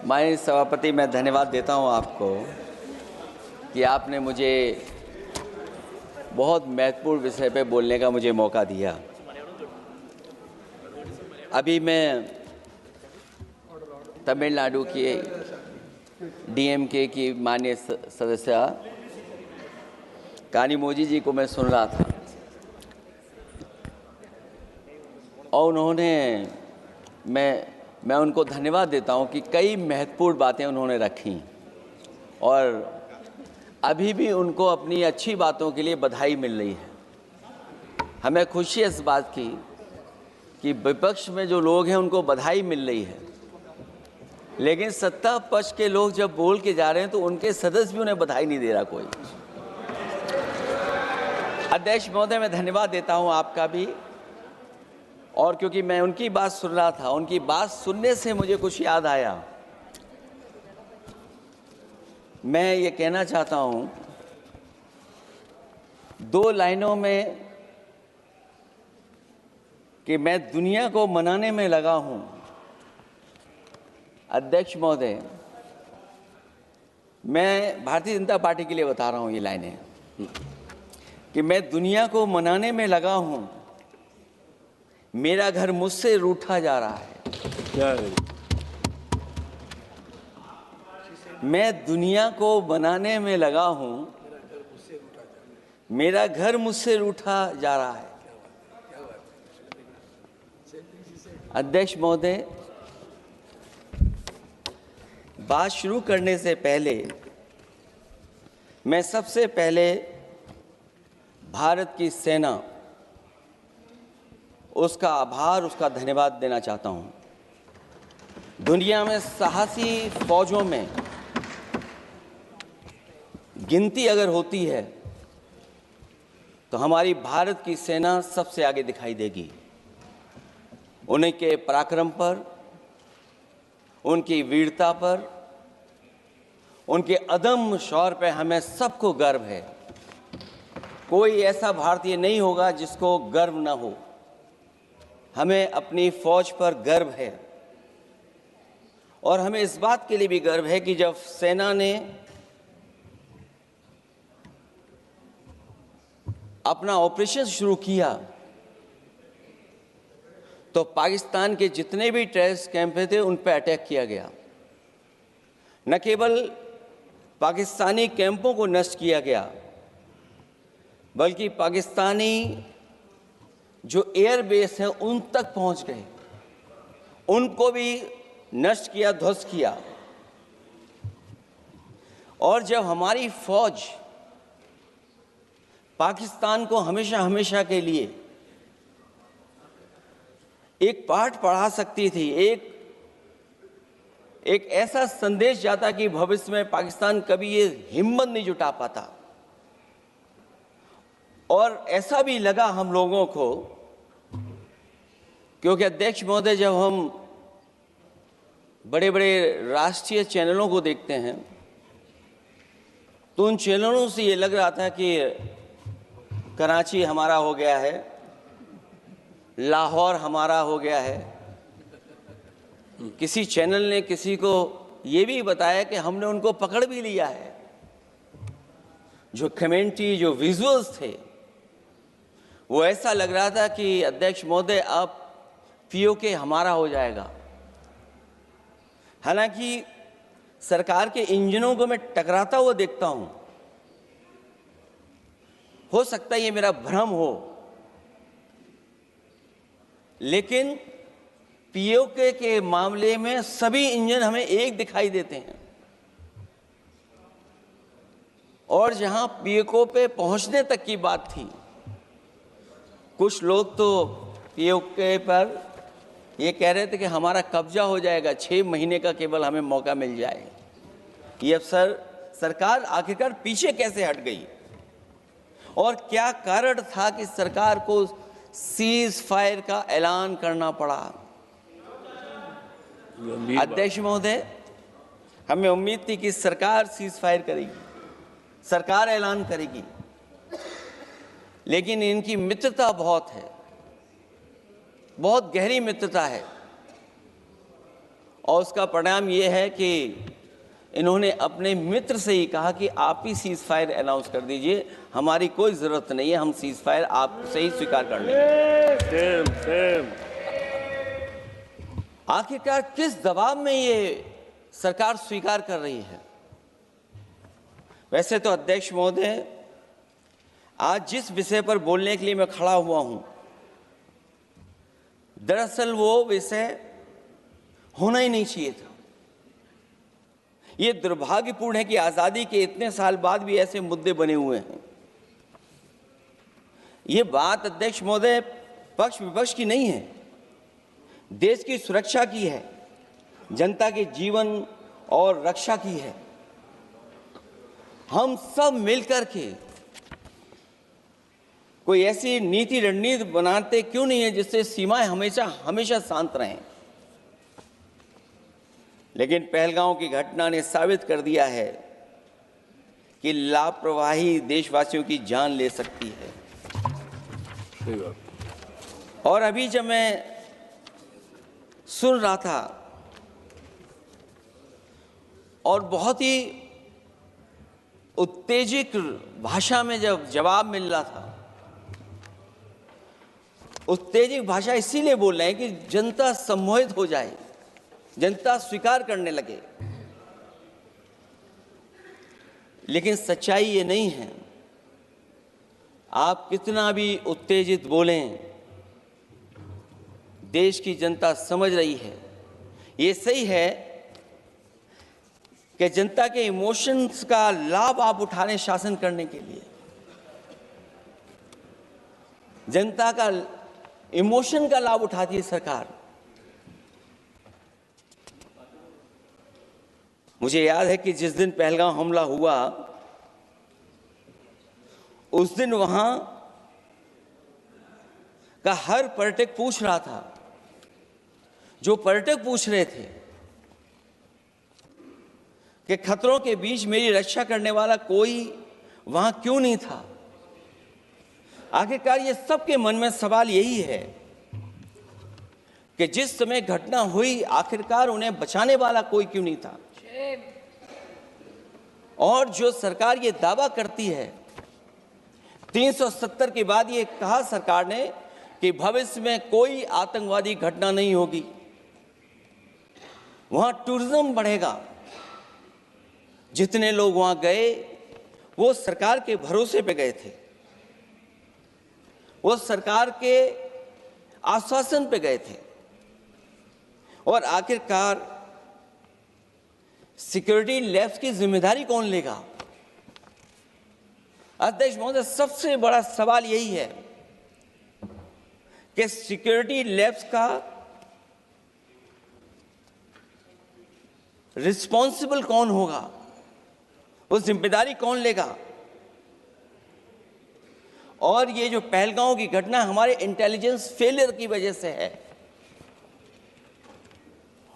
माननीय सभापति, मैं धन्यवाद देता हूं आपको कि आपने मुझे बहुत महत्वपूर्ण विषय पे बोलने का मुझे मौका दिया। अभी मैं तमिलनाडु के डीएमके की माननीय सदस्य कानिमोझी जी को मैं सुन रहा था और मैं उनको धन्यवाद देता हूं कि कई महत्वपूर्ण बातें उन्होंने रखी और अभी भी उनको अपनी अच्छी बातों के लिए बधाई मिल रही है। हमें खुशी है इस बात की कि विपक्ष में जो लोग हैं उनको बधाई मिल रही है, लेकिन सत्ता पक्ष के लोग जब बोल के जा रहे हैं तो उनके सदस्य भी उन्हें बधाई नहीं दे रहा कोई। अध्यक्ष महोदय, मैं धन्यवाद देता हूं आपका भी, और क्योंकि मैं उनकी बात सुन रहा था, उनकी बात सुनने से मुझे कुछ याद आया। मैं ये कहना चाहता हूं 2 लाइनों में कि मैं दुनिया को मनाने में लगा हूं। अध्यक्ष महोदय, मैं भारतीय जनता पार्टी के लिए बता रहा हूं ये लाइनें कि मैं दुनिया को मनाने में लगा हूं, मेरा घर मुझसे रूठा जा रहा है। मैं दुनिया को बनाने में लगा हूं, मेरा घर मुझसे रूठा जा रहा है। अध्यक्ष महोदय, बात शुरू करने से पहले मैं सबसे पहले भारत की सेना, उसका आभार, उसका धन्यवाद देना चाहता हूं। दुनिया में साहसी फौजों में गिनती अगर होती है तो हमारी भारत की सेना सबसे आगे दिखाई देगी। उनके पराक्रम पर, उनकी वीरता पर, उनके अदम्य शौर्य पर हमें सबको गर्व है। कोई ऐसा भारतीय नहीं होगा जिसको गर्व न हो। हमें अपनी फौज पर गर्व है और हमें इस बात के लिए भी गर्व है कि जब सेना ने अपना ऑपरेशन शुरू किया तो पाकिस्तान के जितने भी टेररिस्ट कैंप थे उन पर अटैक किया गया। न केवल पाकिस्तानी कैंपों को नष्ट किया गया, बल्कि पाकिस्तानी जो एयर बेस है उन तक पहुंच गए, उनको भी नष्ट किया, ध्वस्त किया। और जब हमारी फौज पाकिस्तान को हमेशा हमेशा के लिए एक पाठ पढ़ा सकती थी, एक ऐसा संदेश जाता कि भविष्य में पाकिस्तान कभी ये हिम्मत नहीं जुटा पाता। और ऐसा भी लगा हम लोगों को, क्योंकि अध्यक्ष महोदय, जब हम बड़े बड़े राष्ट्रीय चैनलों को देखते हैं तो उन चैनलों से ये लग रहा था कि कराची हमारा हो गया है, लाहौर हमारा हो गया है। किसी चैनल ने किसी को ये भी बताया कि हमने उनको पकड़ भी लिया है। जो कमेंट्री, जो विजुअल्स थे, वो ऐसा लग रहा था कि अध्यक्ष महोदय अब पीओके हमारा हो जाएगा। हालांकि सरकार के इंजनों को मैं टकराता हुआ देखता हूं। हो सकता है ये मेरा भ्रम हो, लेकिन पीओके के मामले में सभी इंजन हमें एक दिखाई देते हैं। और जहां पीओके पे पहुंचने तक की बात थी, कुछ लोग तो पीओके पर ये कह रहे थे कि हमारा कब्जा हो जाएगा, 6 महीने का केवल हमें मौका मिल जाए। ये अफसर सरकार आखिरकार पीछे कैसे हट गई और क्या कारण था कि सरकार को सीज फायर का ऐलान करना पड़ा? अध्यक्ष महोदय, हमें उम्मीद थी कि सरकार सीज फायर करेगी, सरकार ऐलान करेगी, लेकिन इनकी मित्रता बहुत है, बहुत गहरी मित्रता है। और उसका परिणाम ये है कि इन्होंने अपने मित्र से ही कहा कि आप ही सीज फायर अनाउंस कर दीजिए, हमारी कोई ज़रूरत नहीं है, हम सीज फायर आपसे ही स्वीकार कर लेंगे। आखिरकार किस दबाव में ये सरकार स्वीकार कर रही है? वैसे तो अध्यक्ष महोदय, आज जिस विषय पर बोलने के लिए मैं खड़ा हुआ हूं, दरअसल वो विषय होना ही नहीं चाहिए था। ये दुर्भाग्यपूर्ण है कि आजादी के इतने साल बाद भी ऐसे मुद्दे बने हुए हैं। ये बात अध्यक्ष महोदय पक्ष विपक्ष की नहीं है, देश की सुरक्षा की है, जनता के जीवन और रक्षा की है। हम सब मिलकर के कोई ऐसी नीति रणनीति बनाते क्यों नहीं है जिससे सीमाएं हमेशा हमेशा शांत रहें। लेकिन पहलगांव की घटना ने साबित कर दिया है कि लापरवाही देशवासियों की जान ले सकती है। और अभी जब मैं सुन रहा था और बहुत ही उत्तेजित भाषा में जब जवाब मिल रहा था, उत्तेजित भाषा इसीलिए बोल रहे हैं कि जनता सम्मोहित हो जाए, जनता स्वीकार करने लगे। लेकिन सच्चाई ये नहीं है। आप कितना भी उत्तेजित बोलें, देश की जनता समझ रही है। ये सही है कि जनता के इमोशंस का लाभ आप उठा रहे हैं शासन करने के लिए। जनता का इमोशन का लाभ उठाती है सरकार। मुझे याद है कि जिस दिन पहलगाम हमला हुआ, उस दिन वहां का हर पर्यटक पूछ रहा था, जो पर्यटक पूछ रहे थे कि खतरों के बीच मेरी रक्षा करने वाला कोई वहां क्यों नहीं था। आखिरकार ये सबके मन में सवाल यही है कि जिस समय घटना हुई, आखिरकार उन्हें बचाने वाला कोई क्यों नहीं था। और जो सरकार ये दावा करती है, 370 के बाद ये कहा सरकार ने कि भविष्य में कोई आतंकवादी घटना नहीं होगी, वहां टूरिज्म बढ़ेगा। जितने लोग वहां गए वो सरकार के भरोसे पे गए थे, वो सरकार के आश्वासन पे गए थे। और आखिरकार सिक्योरिटी लैब्स की जिम्मेदारी कौन लेगा? अध्यक्ष महोदय, सबसे बड़ा सवाल यही है कि सिक्योरिटी लैब्स का रिस्पॉन्सिबल कौन होगा, वो जिम्मेदारी कौन लेगा? और ये जो पहलगांव की घटना हमारे इंटेलिजेंस फेलियर की वजह से है।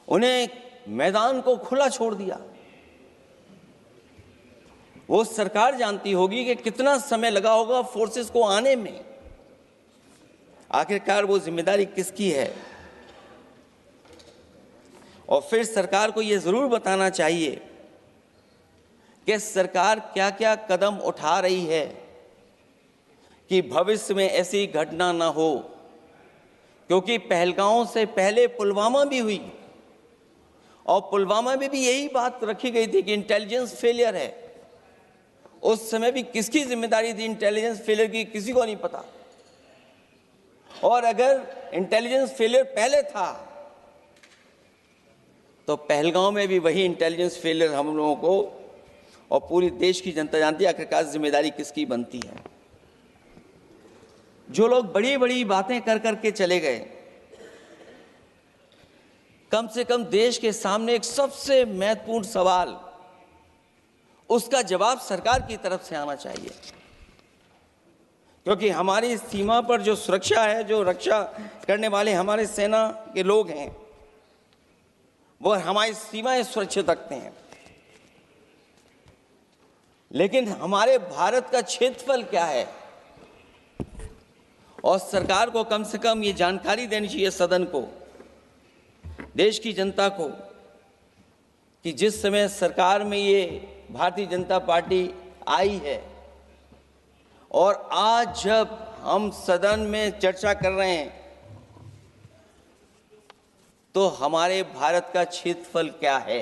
उन्हें मैदान को खुला छोड़ दिया। वो सरकार जानती होगी कि कितना समय लगा होगा फोर्सेस को आने में। आखिरकार वो जिम्मेदारी किसकी है? और फिर सरकार को ये जरूर बताना चाहिए कि सरकार क्या क्या कदम उठा रही है कि भविष्य में ऐसी घटना ना हो। क्योंकि पहलगांव से पहले पुलवामा भी हुई, और पुलवामा में भी यही बात रखी गई थी कि इंटेलिजेंस फेलियर है। उस समय भी किसकी जिम्मेदारी थी इंटेलिजेंस फेलियर की? किसी को नहीं पता। और अगर इंटेलिजेंस फेलियर पहले था तो पहलगांव में भी वही इंटेलिजेंस फेलियर हम लोगों को और पूरी देश की जनता जानती है आखिरकार जिम्मेदारी किसकी बनती है। जो लोग बड़ी बड़ी बातें कर करके चले गए, कम से कम देश के सामने एक सबसे महत्वपूर्ण सवाल, उसका जवाब सरकार की तरफ से आना चाहिए। क्योंकि हमारी सीमा पर जो सुरक्षा है, जो रक्षा करने वाले हमारे सेना के लोग हैं, वो हमारी सीमाएं सुरक्षित रखते हैं। लेकिन हमारे भारत का क्षेत्रफल क्या है? और सरकार को कम से कम ये जानकारी देनी चाहिए सदन को, देश की जनता को, कि जिस समय सरकार में ये भारतीय जनता पार्टी आई है और आज जब हम सदन में चर्चा कर रहे हैं तो हमारे भारत का क्षेत्रफल क्या है,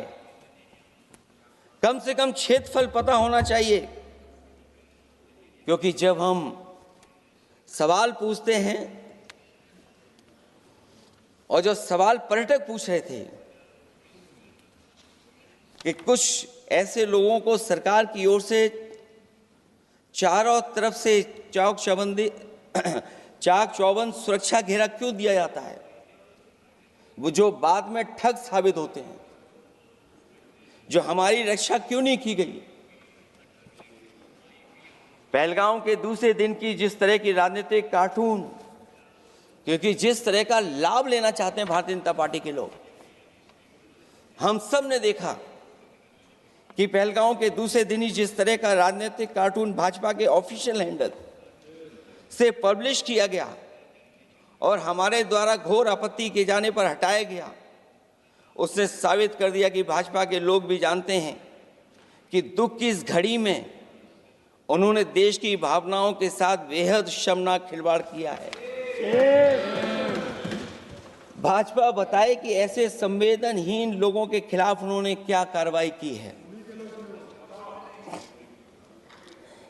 कम से कम क्षेत्रफल पता होना चाहिए। क्योंकि जब हम सवाल पूछते हैं और जो सवाल पर्यटक पूछ रहे थे कि कुछ ऐसे लोगों को सरकार की ओर से चारों तरफ से चाक चौबंद सुरक्षा घेरा क्यों दिया जाता है, वो जो बाद में ठग साबित होते हैं, जो हमारी रक्षा क्यों नहीं की गई। पहलगाम के दूसरे दिन की जिस तरह की राजनीतिक कार्टून, क्योंकि जिस तरह का लाभ लेना चाहते हैं भारतीय जनता पार्टी के लोग, हम सब ने देखा कि पहलगाम के दूसरे दिन ही जिस तरह का राजनीतिक कार्टून भाजपा के ऑफिशियल हैंडल से पब्लिश किया गया और हमारे द्वारा घोर आपत्ति किए जाने पर हटाया गया, उसने साबित कर दिया कि भाजपा के लोग भी जानते हैं कि दुख की इस घड़ी में उन्होंने देश की भावनाओं के साथ बेहद शर्मनाक खिलवाड़ किया है। भाजपा बताए कि ऐसे संवेदनहीन लोगों के खिलाफ उन्होंने क्या कार्रवाई की है।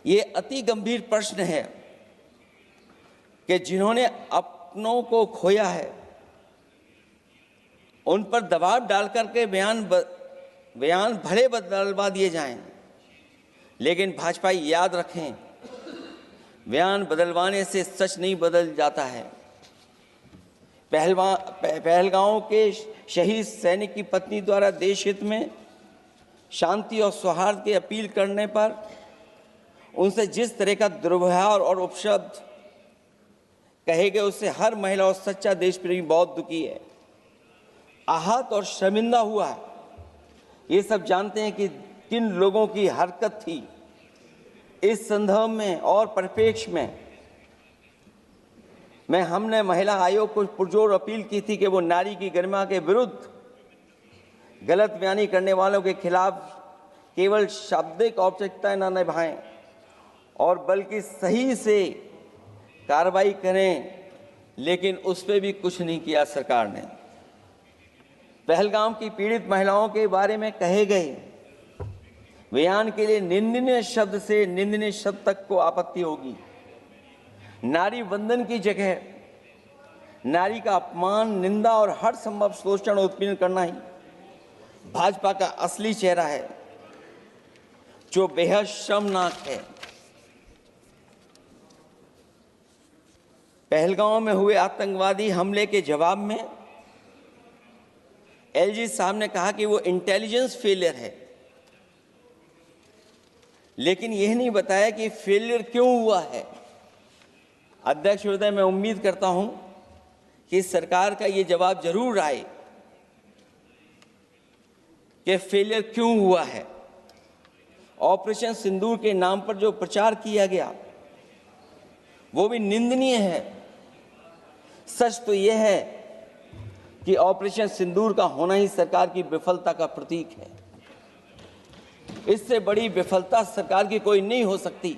ये अति गंभीर प्रश्न है कि जिन्होंने अपनों को खोया है उन पर दबाव डाल करके बयान भले बदलवा दिए जाएं, लेकिन भाजपा याद रखें, बयान बदलवाने से सच नहीं बदल जाता है। पहलगांव के शहीद सैनिक की पत्नी द्वारा देश हित में शांति और सौहार्द की अपील करने पर उनसे जिस तरह का दुर्व्यवहार और उपशब्द कहे गए, उससे हर महिला और सच्चा देश प्रेमी बहुत दुखी है, आहत और शर्मिंदा हुआ है। ये सब जानते हैं कि किन लोगों की हरकत थी। इस संदर्भ में और परिप्रेक्ष्य में हमने महिला आयोग को पुरजोर अपील की थी कि वो नारी की गरिमा के विरुद्ध गलत बयानी करने वालों के खिलाफ केवल शाब्दिक औपचारिकताएं न निभाएं और बल्कि सही से कार्रवाई करें, लेकिन उस पर भी कुछ नहीं किया सरकार ने। पहलगाम की पीड़ित महिलाओं के बारे में कहे गए बयान के लिए निंदनीय शब्द से निंदनीय शब्द तक को आपत्ति होगी। नारी वंदन की जगह नारी का अपमान, निंदा और हर संभव शोषण उत्पीड़न करना ही भाजपा का असली चेहरा है, जो बेहद शर्मनाक है। पहलगाम में हुए आतंकवादी हमले के जवाब में एलजी साहब ने कहा कि वो इंटेलिजेंस फेलियर है, लेकिन यह नहीं बताया कि फेलियर क्यों हुआ है। अध्यक्ष महोदय, मैं उम्मीद करता हूं कि सरकार का ये जवाब जरूर आए कि फेलियर क्यों हुआ है। ऑपरेशन सिंदूर के नाम पर जो प्रचार किया गया वो भी निंदनीय है। सच तो यह है कि ऑपरेशन सिंदूर का होना ही सरकार की विफलता का प्रतीक है। इससे बड़ी विफलता सरकार की कोई नहीं हो सकती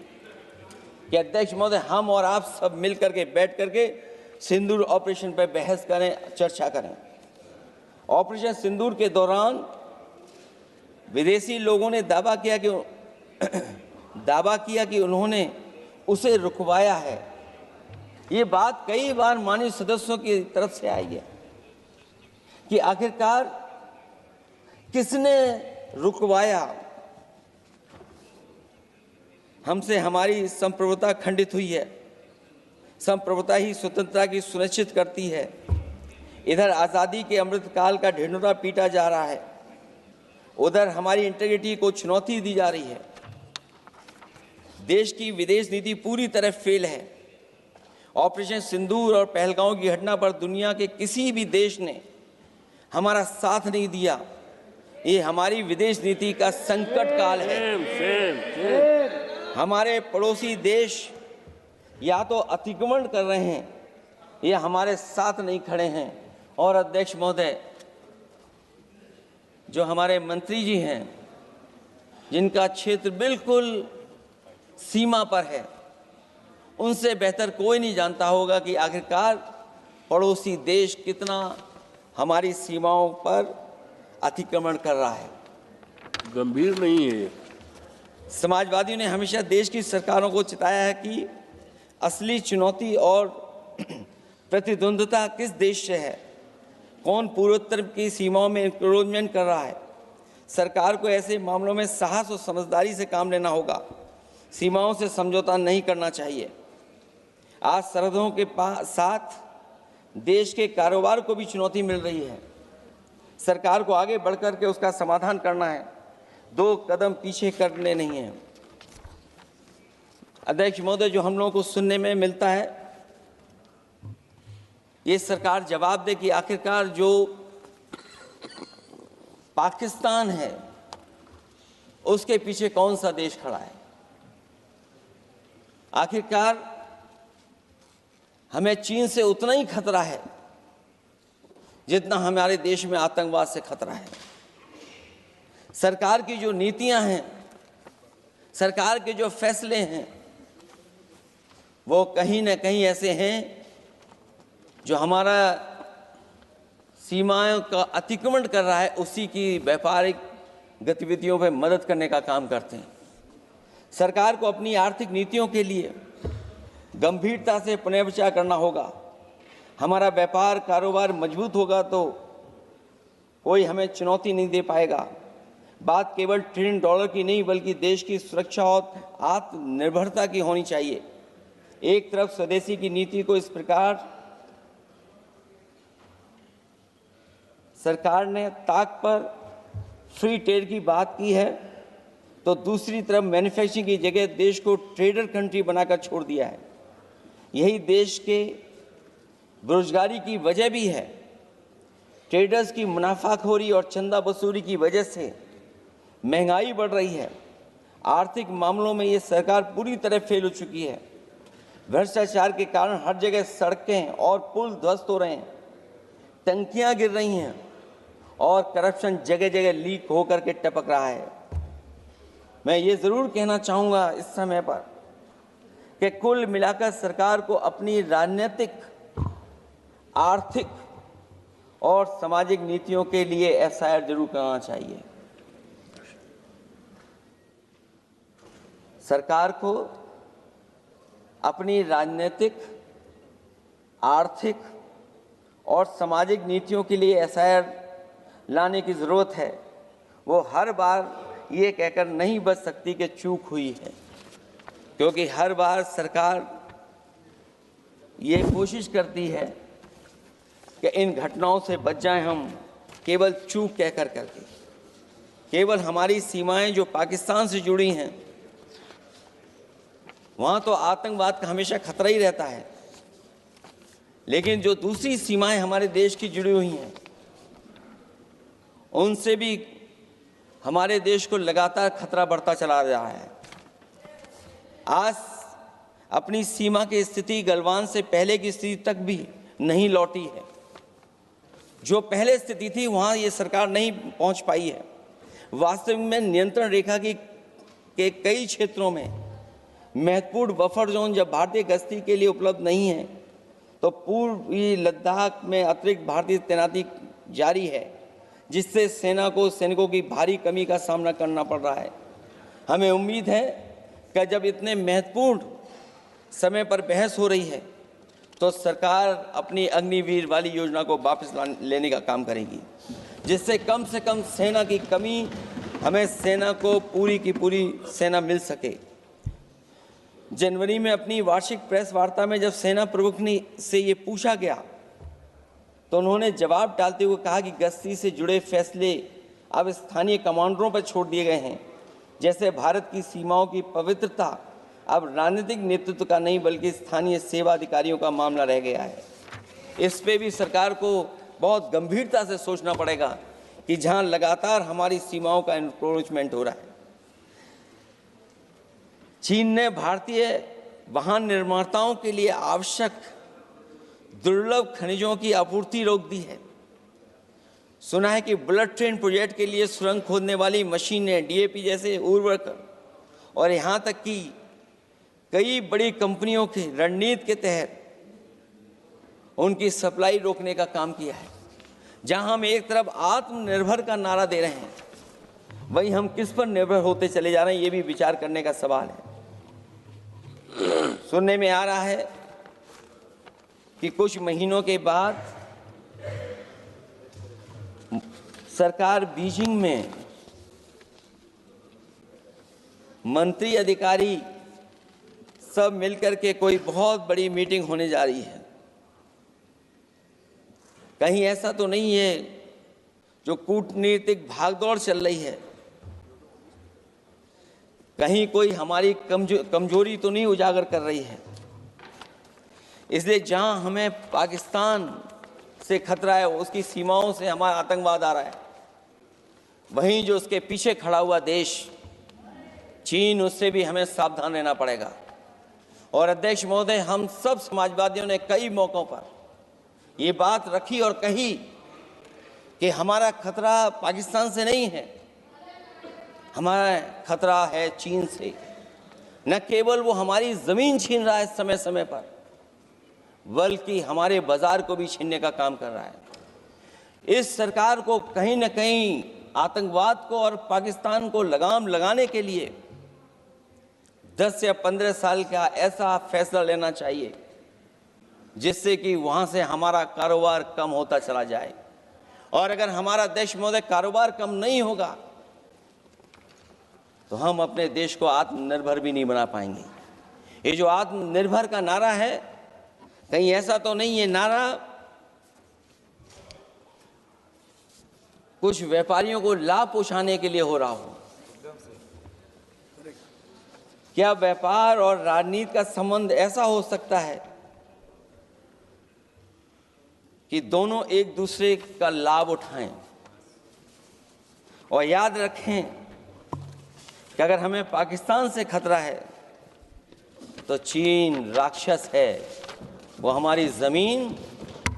कि अध्यक्ष महोदय हम और आप सब मिलकर के बैठ करके सिंदूर ऑपरेशन पर बहस करें, चर्चा करें। ऑपरेशन सिंदूर के दौरान विदेशी लोगों ने दावा किया कि उन्होंने उसे रुकवाया है। ये बात कई बार माननीय सदस्यों की तरफ से आई है कि आखिरकार किसने रुकवाया। हमसे हमारी संप्रभुता खंडित हुई है। संप्रभुता ही स्वतंत्रता की सुनिश्चित करती है। इधर आज़ादी के अमृतकाल का ढिंढोरा पीटा जा रहा है, उधर हमारी इंटीग्रिटी को चुनौती दी जा रही है। देश की विदेश नीति पूरी तरह फेल है। ऑपरेशन सिंदूर और पहलगाम की घटना पर दुनिया के किसी भी देश ने हमारा साथ नहीं दिया। ये हमारी विदेश नीति का संकट काल है। हमारे पड़ोसी देश या तो अतिक्रमण कर रहे हैं या हमारे साथ नहीं खड़े हैं। और अध्यक्ष महोदय, जो हमारे मंत्री जी हैं, जिनका क्षेत्र बिल्कुल सीमा पर है, उनसे बेहतर कोई नहीं जानता होगा कि आखिरकार पड़ोसी देश कितना हमारी सीमाओं पर अतिक्रमण कर रहा है। गंभीर नहीं है। समाजवादियों ने हमेशा देश की सरकारों को चिताया है कि असली चुनौती और प्रतिद्वंद्विता किस देश से है, कौन पूर्वोत्तर की सीमाओं में इंक्रोचमेंट कर रहा है। सरकार को ऐसे मामलों में साहस और समझदारी से काम लेना होगा, सीमाओं से समझौता नहीं करना चाहिए। आज सरहदों के साथ देश के कारोबार को भी चुनौती मिल रही है। सरकार को आगे बढ़कर के उसका समाधान करना है, 2 कदम पीछे करने नहीं है। अध्यक्ष महोदय, जो हम लोगों को सुनने में मिलता है, ये सरकार जवाब दे कि आखिरकार जो पाकिस्तान है उसके पीछे कौन सा देश खड़ा है। आखिरकार हमें चीन से उतना ही खतरा है जितना हमारे देश में आतंकवाद से खतरा है। सरकार की जो नीतियां हैं, सरकार के जो फैसले हैं, वो कहीं न कहीं ऐसे हैं जो हमारा सीमाओं का अतिक्रमण कर रहा है, उसी की व्यापारिक गतिविधियों में मदद करने का काम करते हैं। सरकार को अपनी आर्थिक नीतियों के लिए गंभीरता से पुनर्विचार करना होगा। हमारा व्यापार कारोबार मजबूत होगा तो कोई हमें चुनौती नहीं दे पाएगा। बात केवल $1 ट्रिलियन की नहीं, बल्कि देश की सुरक्षा और आत्मनिर्भरता की होनी चाहिए। एक तरफ स्वदेशी की नीति को इस प्रकार सरकार ने ताक पर फ्री ट्रेड की बात की है, तो दूसरी तरफ मैन्युफैक्चरिंग की जगह देश को ट्रेडर कंट्री बनाकर छोड़ दिया है। यही देश के बेरोजगारी की वजह भी है। ट्रेडर्स की मुनाफाखोरी और चंदा वसूली की वजह से महंगाई बढ़ रही है। आर्थिक मामलों में ये सरकार पूरी तरह फेल हो चुकी है। भ्रष्टाचार के कारण हर जगह सड़कें और पुल ध्वस्त हो रहे हैं, टंकियां गिर रही हैं और करप्शन जगह जगह लीक होकर के टपक रहा है। मैं ये ज़रूर कहना चाहूँगा इस समय पर कि कुल मिलाकर सरकार को अपनी राजनीतिक, आर्थिक और सामाजिक नीतियों के लिए एफआईआर जरूर करना चाहिए। सरकार को अपनी राजनीतिक, आर्थिक और सामाजिक नीतियों के लिए एफआईआर लाने की ज़रूरत है। वो हर बार ये कहकर नहीं बच सकती कि चूक हुई है, क्योंकि हर बार सरकार ये कोशिश करती है कि इन घटनाओं से बच जाएं हम, केवल चूक कहकर करके। केवल हमारी सीमाएं जो पाकिस्तान से जुड़ी हैं, वहाँ तो आतंकवाद का हमेशा खतरा ही रहता है, लेकिन जो दूसरी सीमाएं हमारे देश की जुड़ी हुई हैं, उनसे भी हमारे देश को लगातार खतरा बढ़ता चला रहा है। आज अपनी सीमा की स्थिति गलवान से पहले की स्थिति तक भी नहीं लौटी है। जो पहले स्थिति थी वहाँ ये सरकार नहीं पहुँच पाई है। वास्तविक में नियंत्रण रेखा के कई क्षेत्रों में महत्वपूर्ण बफर जोन जब भारतीय गश्ती के लिए उपलब्ध नहीं है, तो पूर्वी लद्दाख में अतिरिक्त भारतीय तैनाती जारी है, जिससे सेना को सैनिकों की भारी कमी का सामना करना पड़ रहा है। हमें उम्मीद है कि जब इतने महत्वपूर्ण समय पर बहस हो रही है, तो सरकार अपनी अग्निवीर वाली योजना को वापस लेने का काम करेगी, जिससे कम से कम सेना की कमी, हमें सेना को पूरी की पूरी सेना मिल सके। जनवरी में अपनी वार्षिक प्रेस वार्ता में जब सेना प्रमुख से ये पूछा गया, तो उन्होंने जवाब डालते हुए कहा कि गश्ती से जुड़े फैसले अब स्थानीय कमांडरों पर छोड़ दिए गए हैं। जैसे भारत की सीमाओं की पवित्रता अब राजनीतिक नेतृत्व का नहीं, बल्कि स्थानीय सेवा अधिकारियों का मामला रह गया है। इस पे भी सरकार को बहुत गंभीरता से सोचना पड़ेगा कि जहां लगातार हमारी सीमाओं का एनक्रोचमेंट हो रहा है। चीन ने भारतीय वाहन निर्माताओं के लिए आवश्यक दुर्लभ खनिजों की आपूर्ति रोक दी है। सुना है कि बुलेट ट्रेन प्रोजेक्ट के लिए सुरंग खोदने वाली मशीनें, डीएपी जैसे उर्वरक और यहाँ तक कि कई बड़ी कंपनियों की रणनीति के तहत उनकी सप्लाई रोकने का काम किया है। जहां हम एक तरफ आत्मनिर्भर का नारा दे रहे हैं, वहीं हम किस पर निर्भर होते चले जा रहे हैं, ये भी विचार करने का सवाल है। सुनने में आ रहा है कि कुछ महीनों के बाद सरकार बीजिंग में मंत्री अधिकारी सब मिलकर के कोई बहुत बड़ी मीटिंग होने जा रही है। कहीं ऐसा तो नहीं है जो कूटनीतिक भागदौड़ चल रही है, कहीं कोई हमारी कमजोरी तो नहीं उजागर कर रही है। इसलिए जहां हमें पाकिस्तान से खतरा है, उसकी सीमाओं से हमारा आतंकवाद आ रहा है, वहीं जो उसके पीछे खड़ा हुआ देश चीन, उससे भी हमें सावधान रहना पड़ेगा। और अध्यक्ष महोदय, हम सब समाजवादियों ने कई मौकों पर ये बात रखी और कही कि हमारा खतरा पाकिस्तान से नहीं है, हमारा खतरा है चीन से। न केवल वो हमारी जमीन छीन रहा है समय समय पर, बल्कि हमारे बाजार को भी छीनने का काम कर रहा है। इस सरकार को कहीं न कहीं आतंकवाद को और पाकिस्तान को लगाम लगाने के लिए 10 या 15 साल का ऐसा फैसला लेना चाहिए जिससे कि वहां से हमारा कारोबार कम होता चला जाए। और अगर हमारा देश महोदय कारोबार कम नहीं होगा तो हम अपने देश को आत्मनिर्भर भी नहीं बना पाएंगे। ये जो आत्मनिर्भर का नारा है, कहीं ऐसा तो नहीं है नारा कुछ व्यापारियों को लाभ पहुंचाने के लिए हो रहा हो? क्या व्यापार और राजनीति का संबंध ऐसा हो सकता है कि दोनों एक दूसरे का लाभ उठाएं? और याद रखें कि अगर हमें पाकिस्तान से खतरा है तो चीन राक्षस है, वो हमारी जमीन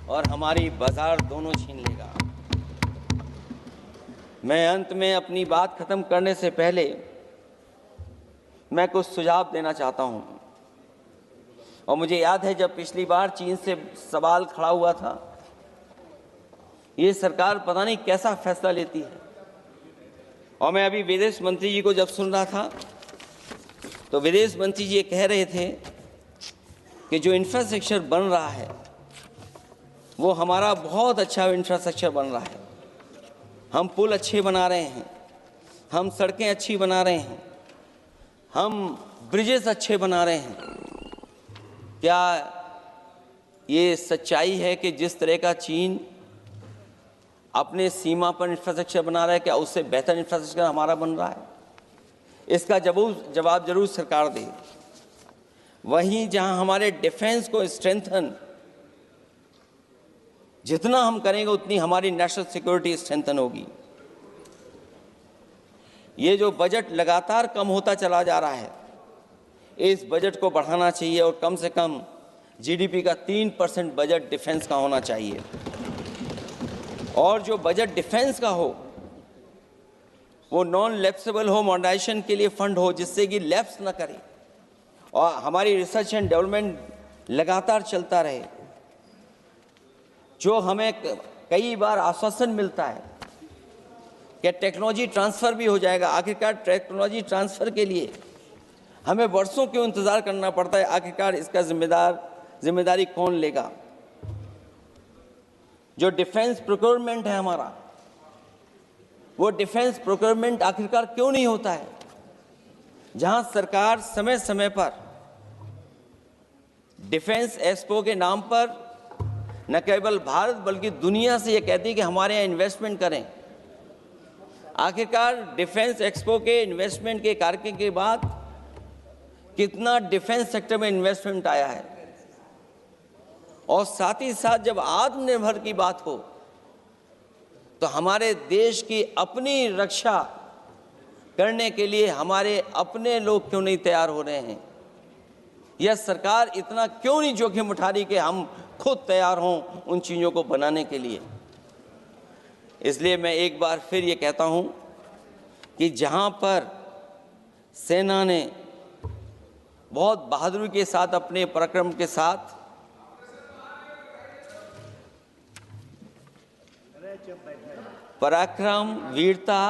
और हमारी बाजार दोनों छीन लेगा। मैं अंत में अपनी बात खत्म करने से पहले मैं कुछ सुझाव देना चाहता हूं। और मुझे याद है जब पिछली बार चीन से सवाल खड़ा हुआ था, ये सरकार पता नहीं कैसा फैसला लेती है। और मैं अभी विदेश मंत्री जी को जब सुन रहा था तो विदेश मंत्री जी ये कह रहे थे कि जो इंफ्रास्ट्रक्चर बन रहा है वो हमारा बहुत अच्छा इंफ्रास्ट्रक्चर बन रहा है। हम पुल अच्छे बना रहे हैं, हम सड़कें अच्छी बना रहे हैं, हम ब्रिजेस अच्छे बना रहे हैं। क्या ये सच्चाई है कि जिस तरह का चीन अपने सीमा पर इंफ्रास्ट्रक्चर बना रहा है, क्या उससे बेहतर इंफ्रास्ट्रक्चर हमारा बन रहा है? इसका जवाब जरूर सरकार दे। वहीं जहां हमारे डिफेंस को स्ट्रेंथन जितना हम करेंगे उतनी हमारी नेशनल सिक्योरिटी स्ट्रेंथन होगी। ये जो बजट लगातार कम होता चला जा रहा है, इस बजट को बढ़ाना चाहिए और कम से कम जीडीपी का 3% बजट डिफेंस का होना चाहिए। और जो बजट डिफेंस का हो वो नॉन लैप्सेबल हो, मॉडर्नाइजेशन के लिए फंड हो जिससे कि लैप्स ना करे और हमारी रिसर्च एंड डेवलपमेंट लगातार चलता रहे। जो हमें कई बार आश्वासन मिलता है कि टेक्नोलॉजी ट्रांसफ़र भी हो जाएगा, आखिरकार टेक्नोलॉजी ट्रांसफ़र के लिए हमें वर्षों क्यों इंतज़ार करना पड़ता है? आखिरकार इसका जिम्मेदारी कौन लेगा? जो डिफेंस प्रोक्योरमेंट है हमारा, वो डिफेंस प्रोक्योरमेंट आखिरकार क्यों नहीं होता है? जहां सरकार समय समय पर डिफेंस एक्सपो के नाम पर न केवल भारत बल्कि दुनिया से ये कहती है कि हमारे यहाँ इन्वेस्टमेंट करें। आखिरकार डिफेंस एक्सपो के इन्वेस्टमेंट के कार्यक्रम के बाद कितना डिफेंस सेक्टर में इन्वेस्टमेंट आया है? और साथ ही साथ जब आत्मनिर्भर की बात हो तो हमारे देश की अपनी रक्षा करने के लिए हमारे अपने लोग क्यों नहीं तैयार हो रहे हैं? यह सरकार इतना क्यों नहीं जोखिम उठा रही कि हम खुद तैयार हों उन चीज़ों को बनाने के लिए? इसलिए मैं एक बार फिर ये कहता हूं कि जहां पर सेना ने बहुत बहादुरी के साथ, अपने पराक्रम के साथ पराक्रम, वीरता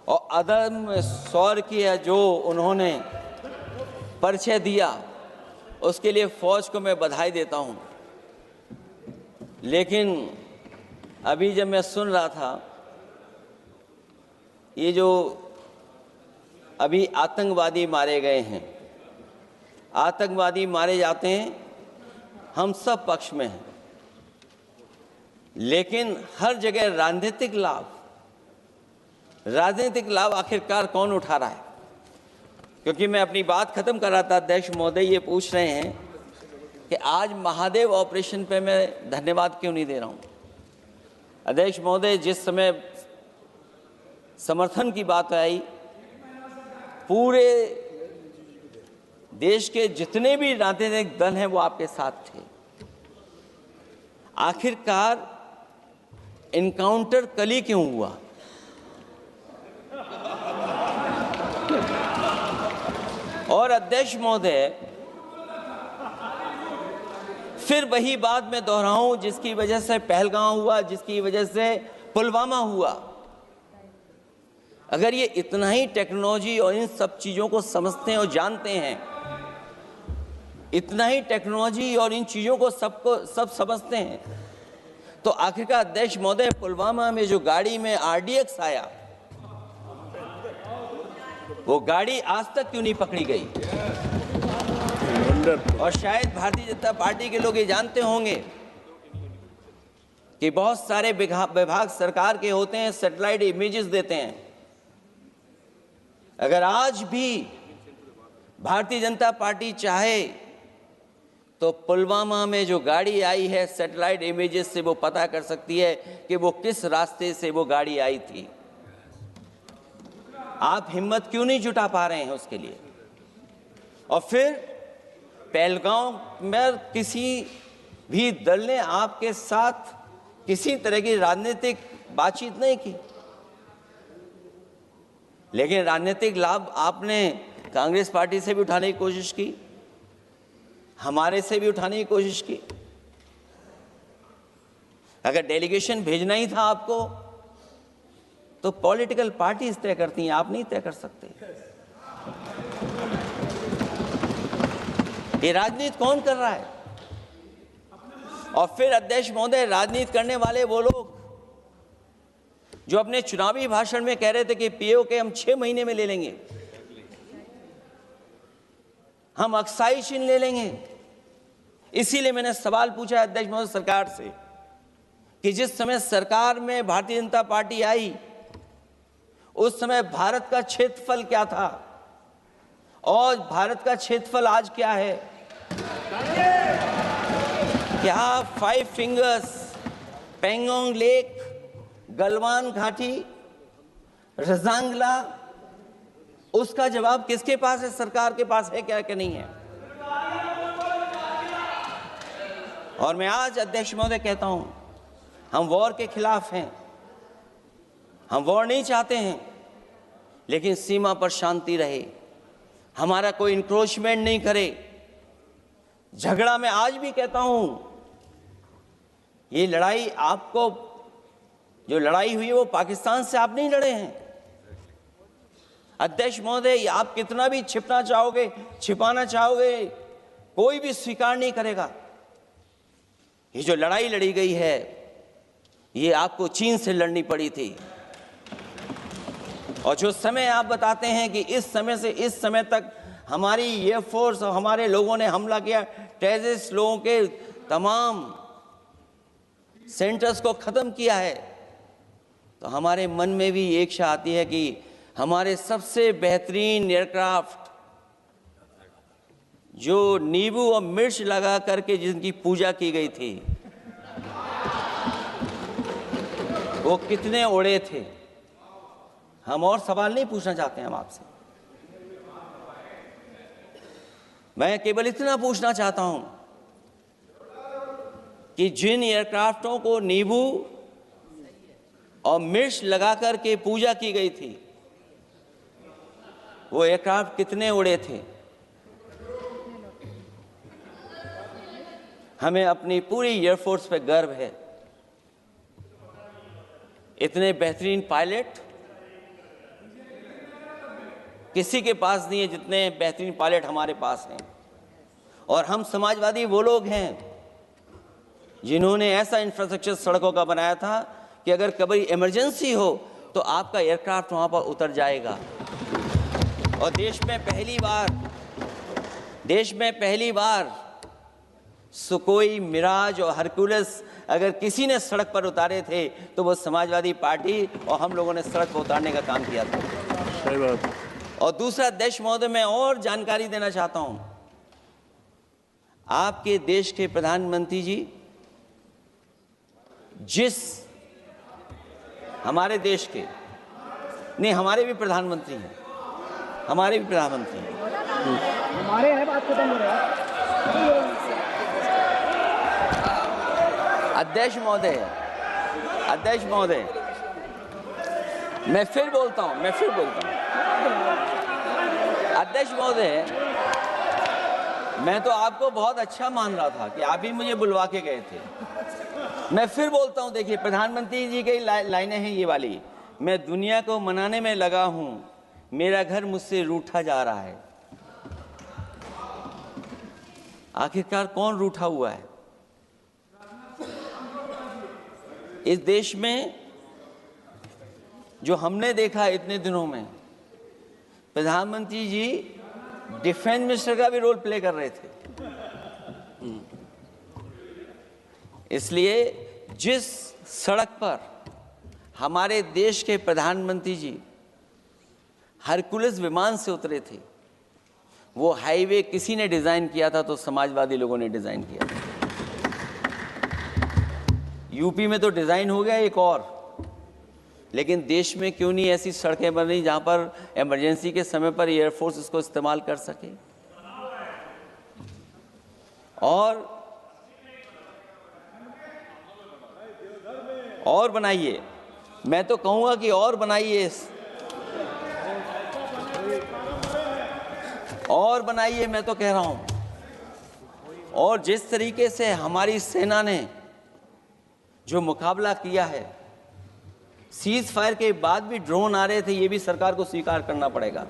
और अदम्य शौर्य की जो उन्होंने परिचय दिया, उसके लिए फौज को मैं बधाई देता हूं। लेकिन अभी जब मैं सुन रहा था, ये जो अभी आतंकवादी मारे गए हैं, आतंकवादी मारे जाते हैं, हम सब पक्ष में हैं, लेकिन हर जगह राजनीतिक लाभ आखिरकार कौन उठा रहा है? क्योंकि मैं अपनी बात खत्म कर रहा था, अध्यक्ष महोदय ये पूछ रहे हैं कि आज महादेव ऑपरेशन पे मैं धन्यवाद क्यों नहीं दे रहा हूं। अध्यक्ष महोदय, जिस समय समर्थन की बात आई, पूरे देश के जितने भी राजनीतिक दल हैं वो आपके साथ थे। आखिरकार इनकाउंटर कल ही क्यों हुआ? और अध्यक्ष महोदय, फिर वही बात मैं दोहराऊं जिसकी वजह से पहलगांव हुआ, जिसकी वजह से पुलवामा हुआ। अगर ये इतना ही टेक्नोलॉजी और इन सब चीजों को समझते हैं और जानते हैं, इतना ही टेक्नोलॉजी और इन चीजों को सब समझते हैं, तो आखिरकार अध्यक्ष महोदय, पुलवामा में जो गाड़ी में RDX आया, वो गाड़ी आज तक क्यों नहीं पकड़ी गई? और शायद भारतीय जनता पार्टी के लोग ये जानते होंगे कि बहुत सारे विभाग सरकार के होते हैं, सैटेलाइट इमेजेस देते हैं। अगर आज भी भारतीय जनता पार्टी चाहे तो पुलवामा में जो गाड़ी आई है, सैटेलाइट इमेजेस से वो पता कर सकती है कि वो किस रास्ते से वो गाड़ी आई थी। आप हिम्मत क्यों नहीं जुटा पा रहे हैं उसके लिए? और फिर पहलगांव में किसी भी दल ने आपके साथ किसी तरह की राजनीतिक बातचीत नहीं की, लेकिन राजनीतिक लाभ आपने कांग्रेस पार्टी से भी उठाने की कोशिश की, हमारे से भी उठाने की कोशिश की। अगर डेलीगेशन भेजना ही था आपको, तो पॉलिटिकल पार्टीज तय करती हैं, आप नहीं तय कर सकते। ये राजनीति कौन कर रहा है? और फिर अध्यक्ष महोदय, राजनीति करने वाले वो लोग जो अपने चुनावी भाषण में कह रहे थे कि POK हम 6 महीने में ले लेंगे, हम अक्साई चिन्ह ले लेंगे। इसीलिए मैंने सवाल पूछा अध्यक्ष महोदय सरकार से कि जिस समय सरकार में भारतीय जनता पार्टी आई, उस समय भारत का क्षेत्रफल क्या था और भारत का क्षेत्रफल आज क्या है? क्या 5 फिंगर्स, पेंगोंग लेक, गलवान घाटी, रजांगला, उसका जवाब किसके पास है? सरकार के पास है क्या कि नहीं है? और मैं आज अध्यक्ष महोदय कहता हूं, हम वॉर के खिलाफ हैं, हम वॉर नहीं चाहते हैं, लेकिन सीमा पर शांति रहे, हमारा कोई इंक्रोचमेंट नहीं करे। झगड़ा मैं आज भी कहता हूं, ये लड़ाई आपको, जो लड़ाई हुई है वो पाकिस्तान से आप नहीं लड़े हैं। अध्यक्ष महोदय, आप कितना भी छिपना चाहोगे, छिपाना चाहोगे, कोई भी स्वीकार नहीं करेगा। ये जो लड़ाई लड़ी गई है, ये आपको चीन से लड़नी पड़ी थी। और जो समय आप बताते हैं कि इस समय से इस समय तक हमारी एयरफोर्स और हमारे लोगों ने हमला किया, टेररिस्ट लोगों के तमाम सेंटर्स को खत्म किया है, तो हमारे मन में भी एक इच्छा आती है कि हमारे सबसे बेहतरीन एयरक्राफ्ट जो नींबू और मिर्च लगा करके जिनकी पूजा की गई थी, वो कितने उड़े थे? हम और सवाल नहीं पूछना चाहते हैं हम आपसे, मैं केवल इतना पूछना चाहता हूं कि जिन एयरक्राफ्टों को नींबू और मिर्च लगाकर के पूजा की गई थी। वो एयरक्राफ्ट कितने उड़े थे? हमें अपनी पूरी एयरफोर्स पे गर्व है। इतने बेहतरीन पायलट किसी के पास नहीं है जितने बेहतरीन पायलट हमारे पास हैं। और हम समाजवादी वो लोग हैं जिन्होंने ऐसा इंफ्रास्ट्रक्चर सड़कों का बनाया था कि अगर कभी इमरजेंसी हो तो आपका एयरक्राफ्ट वहां पर उतर जाएगा। और देश में पहली बार सुकोई, मिराज और हरकुलस अगर किसी ने सड़क पर उतारे थे तो वो समाजवादी पार्टी और हम लोगों ने सड़क पर उतारने का काम किया था। सही बात। और दूसरा, देश महोदय, मैं और जानकारी देना चाहता हूं। आपके देश के प्रधानमंत्री जी हमारे देश के नहीं, हमारे भी प्रधानमंत्री हैं, हमारे हैं बात खत्म हो रहा है। अध्यक्ष महोदय, मैं फिर बोलता हूं। अध्यक्ष महोदय, मैं तो आपको बहुत अच्छा मान रहा था कि आप ही मुझे बुलवा के गए थे। मैं फिर बोलता हूं, देखिए प्रधानमंत्री जी की लाइनें हैं ये वाली, मैं दुनिया को मनाने में लगा हूं, मेरा घर मुझसे रूठा जा रहा है। आखिरकार कौन रूठा हुआ है? इस देश में जो हमने देखा इतने दिनों में, प्रधानमंत्री जी डिफेंस मिनिस्टर का भी रोल प्ले कर रहे थे। इसलिए जिस सड़क पर हमारे देश के प्रधानमंत्री जी हरकुलस विमान से उतरे थे, वो हाईवे किसी ने डिजाइन किया था तो समाजवादी लोगों ने डिजाइन किया था। यूपी में तो डिजाइन हो गया एक और, लेकिन देश में क्यों नहीं ऐसी सड़कें बन रही जहां पर इमरजेंसी के समय पर एयरफोर्स इसको इस्तेमाल कर सके? और बनाइए, मैं तो कहूंगा कि और बनाइए, मैं तो कह रहा हूं। और जिस तरीके से हमारी सेना ने जो मुकाबला किया है, सीज फायर के बाद भी ड्रोन आ रहे थे, ये भी सरकार को स्वीकार करना पड़ेगा।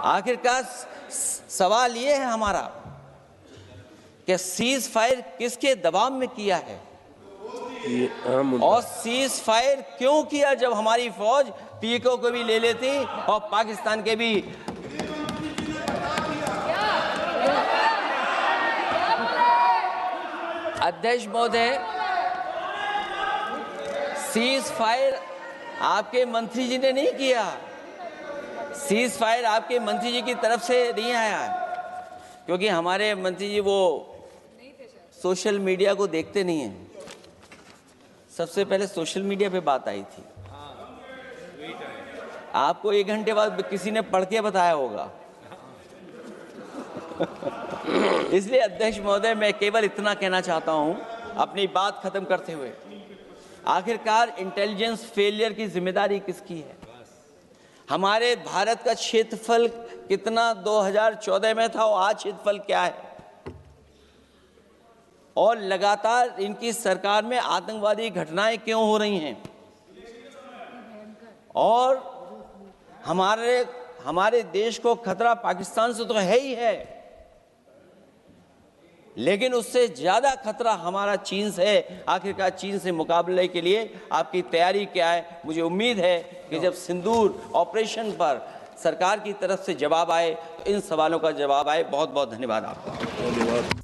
आखिरकार सवाल ये है हमारा कि सीज फायर किसके दबाव में किया है और सीज फायर क्यों किया जब हमारी फौज पीओके को भी ले लेती और पाकिस्तान के भी। अध्यक्ष महोदय, सीज फायर आपके मंत्री जी ने नहीं किया, सीज फायर आपके मंत्री जी की तरफ से नहीं आया, क्योंकि हमारे मंत्री जी वो सोशल मीडिया को देखते नहीं हैं। सबसे पहले सोशल मीडिया पे बात आई थी, आपको 1 घंटे बाद किसी ने पढ़ के बताया होगा। इसलिए अध्यक्ष महोदय, मैं केवल इतना कहना चाहता हूं अपनी बात खत्म करते हुए, आखिरकार इंटेलिजेंस फेलियर की जिम्मेदारी किसकी है? हमारे भारत का क्षेत्रफल कितना 2014 में था और आज क्षेत्रफल क्या है? और लगातार इनकी सरकार में आतंकवादी घटनाएं क्यों हो रही हैं? और हमारे देश को खतरा पाकिस्तान से तो है ही है, लेकिन उससे ज्यादा खतरा हमारा चीन से है। आखिरकार चीन से मुकाबले के लिए आपकी तैयारी क्या है? मुझे उम्मीद है कि जब सिंदूर ऑपरेशन पर सरकार की तरफ से जवाब आए तो इन सवालों का जवाब आए। बहुत बहुत धन्यवाद आपका।